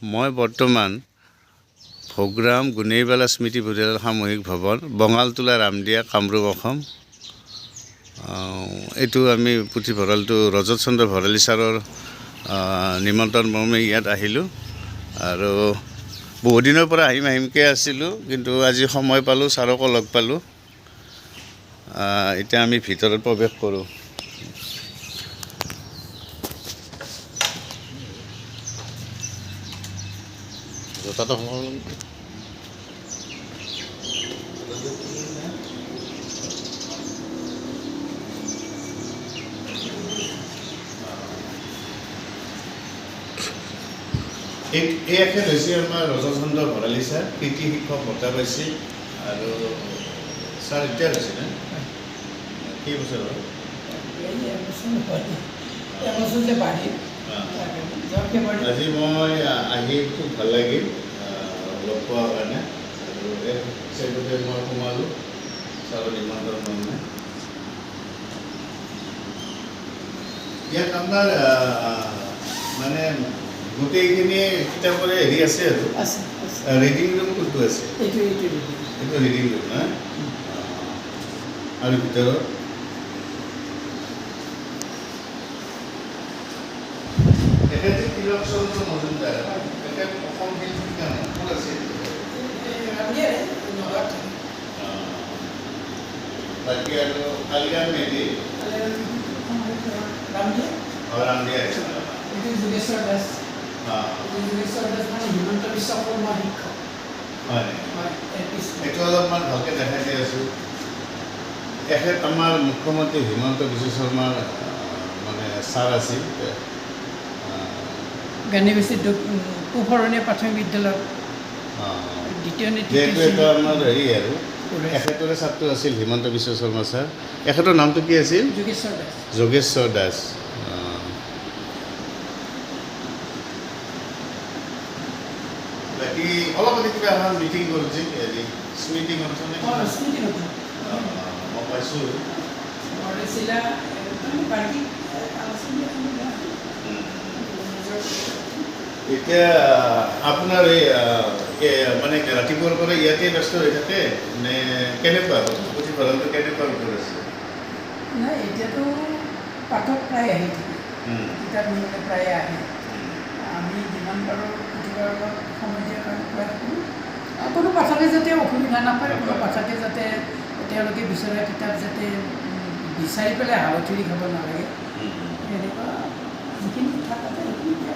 মই বৰ্তমান ভোগৰাম গুণেইবালা স্মৃতি পৰিয়াল সামূহিক ভৱন বঙালতোলা ৰামদিয়া কামৰূপ অসম। এইটো আমি পুথিভঁৰালটো ৰজত চন্দ্ৰ ভঁৰালী ছাৰৰ নিমন্ত্ৰণ মৰ্মে ইয়াত আহিলোঁ আৰু বহুদিনৰ পৰা আহিমকৈ আছিলোঁ, কিন্তু আজি সময় পালোঁ, ছাৰকো লগ পালোঁ। এতিয়া আমি ভিতৰত প্ৰৱেশ কৰোঁ। এখেত হৈছে আমাৰ ৰজত চন্দ্ৰ ভঁৰালী ছাৰ, কৃতি শিক্ষক বঁটা পাইছিল। আৰু ছাৰ এতিয়া হৈছে নে কেইবছৰ হ'ল? আজি মই আহি খুব ভাল লাগিল লগ পোৱাৰ কাৰণে, আৰু সেইটোতে মই সোমালোঁ ছাৰৰ নিমন্ত্ৰণ মৰ্মে। ইয়াত আপোনাৰ মানে গোটেইখিনি কিতাপৰে হেৰি আছে আৰু ৰিডিং ৰুম কোনটো আছে? এইটো ৰিডিং ৰুম না? আৰু ভিতৰত এখেতে তিলক চন্দ্ৰ মজুমদাৰ, তেখেত অসম শিল্পী ক'ত আছে? বাকী আৰু কালিয়ান মেধি ৰামদিয়া যোগেশ্বৰ দাস মানে হিমন্ত বিশ্ব শৰ্মা শিক্ষক। হয়, এইটো অলপমান ভালকৈ দেখাই দি আছোঁ। এখেত আমাৰ মুখ্যমন্ত্ৰী হিমন্ত বিশ্ব শৰ্মাৰ মানে ছাৰ আছিল। গান্ধীবাচী পোহৰণীয়া প্ৰাথমিক বিদ্যালয়ত দ্বিতীয় যিহেতু এটা আমাৰ হেৰি আৰু এখেতৰে ছাত্ৰ আছিল হিমন্ত বিশ্ব শৰ্মা ছাৰ। এখেতৰ নামটো কি আছিল? যোগেশ্বৰ দাস। বাকী অলপ কিবা এখন মিটিং কৰোঁ যে হেৰি স্মৃতি গ্ৰন্থ মই পাইছোঁ। এতিয়া আপোনাৰ এই মানে ৰাতিপুৱাৰ পৰা ইয়াতে ব্যস্ত হৈ থাকে নে কেনেকুৱা পুথিভঁৰালটো কেনেকুৱা ভিতৰত আছে? নাই, এতিয়াতো পাঠক প্ৰায় আহি থাকে, কিতাপ নিবলৈ প্ৰায় আহে। আমি যিমান পাৰোঁ পুথিভঁৰালত সময় দিয়াৰ কাৰণে প্ৰায় থাকোঁ। কোনো পাঠকে যাতে অসুবিধা নাপায়, কোনো পাঠকে যাতে তেওঁলোকে বিচৰা কিতাপ যাতে বিচাৰি পেলাই হাৱঠি খাব নালাগে, এনেকুৱা যিখিনি কথা থাকে সেইখিনি দিয়া।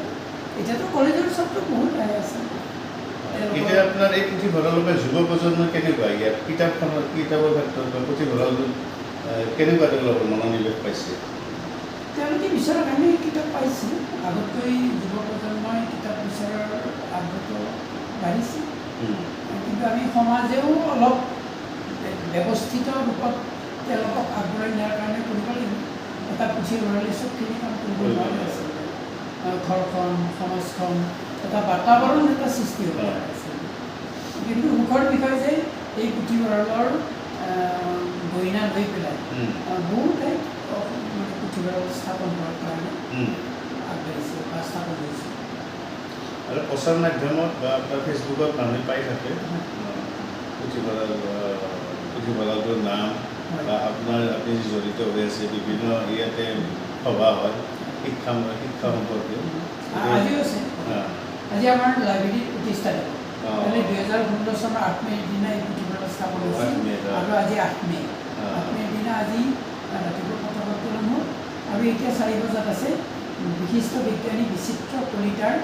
এতিয়াতো কলেজৰ ছাত্ৰ বহুত আহি আছে। এতিয়া আপোনাৰ এই পুথিভঁৰালৰ পৰা যুৱ প্ৰজন্ম কেনেকুৱা ইয়াত কিতাপৰ ক্ষেত্ৰত বা পুথিভঁৰালটোত কেনেকুৱা তেওঁলোকৰ মনোনিৱেশ পাইছে? তেওঁলোকে বিচৰা কাৰণে কিতাপ পাইছে। আগতকৈ যুৱ প্ৰজন্মই কিতাপ বিচৰাৰ আগ্ৰহটো বাঢ়িছে, কিন্তু আমি সমাজেও অলপ ব্যৱস্থিত ৰূপত তেওঁলোকক আগবঢ়াই নিয়াৰ কাৰণে কৰিব লাগিব। এটা পুথিভঁৰালে চবখিনি কাম কৰিব নোৱাৰে আছে। ঘৰখন, সমাজখন, এটা বাতাবৰণ এটা সৃষ্টি হ'ব আছে। কিন্তু সুখৰ বিষয় যে এই পুথিভঁৰালৰ গইনা লৈ পেলাই বহু ঠাইত মানে পুথিভঁৰাল স্থাপন কৰাৰ কাৰণে আগবাঢ়িছে বা স্থাপন হৈছে। আৰু প্ৰচাৰ মাধ্যমত বা আপোনাৰ ফেচবুকত মানুহে পাই থাকে পুথিভঁৰালটোৰ নাম বা আপুনি জড়িত হৈ আছে, বিভিন্ন ইয়াতে সভা হয় শিক্ষা সম্পৰ্কীয়। আজিও আছে, আজি আমাৰ লাইব্ৰেৰীৰ প্ৰতিষ্ঠা দিব। 2016 চনৰ 8 মে'ৰ দিনা এই পুথিভঁৰাল স্থাপন হৈছিল, আৰু আজি 8 মে'ৰ দিনা আজি ৰাতিপুৱা পতাকা উত্তোলন হ'ল। আৰু এতিয়া 4 বজাত আছে বিশিষ্ট বিজ্ঞানী বিচিত্ৰ কলিতাৰ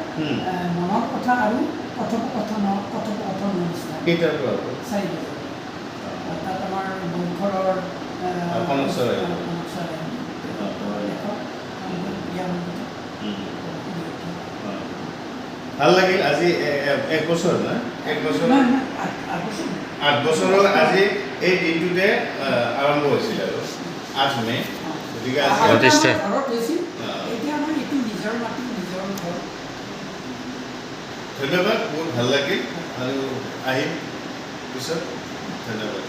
মনৰ কথা আৰু কথোপকথন অনুষ্ঠান। 4 বজাত তাত আমাৰ বংশৰৰ লেখক ভাল লাগিল। আজি 1 বছৰ না 1 বছৰ 8 বছৰৰ আজি এই দিনটোতে আৰম্ভ হৈছিল আৰু 8 মে'। গতিকে ধন্যবাদ, বহুত ভাল লাগিল আৰু আহিম পিছত। ধন্যবাদ।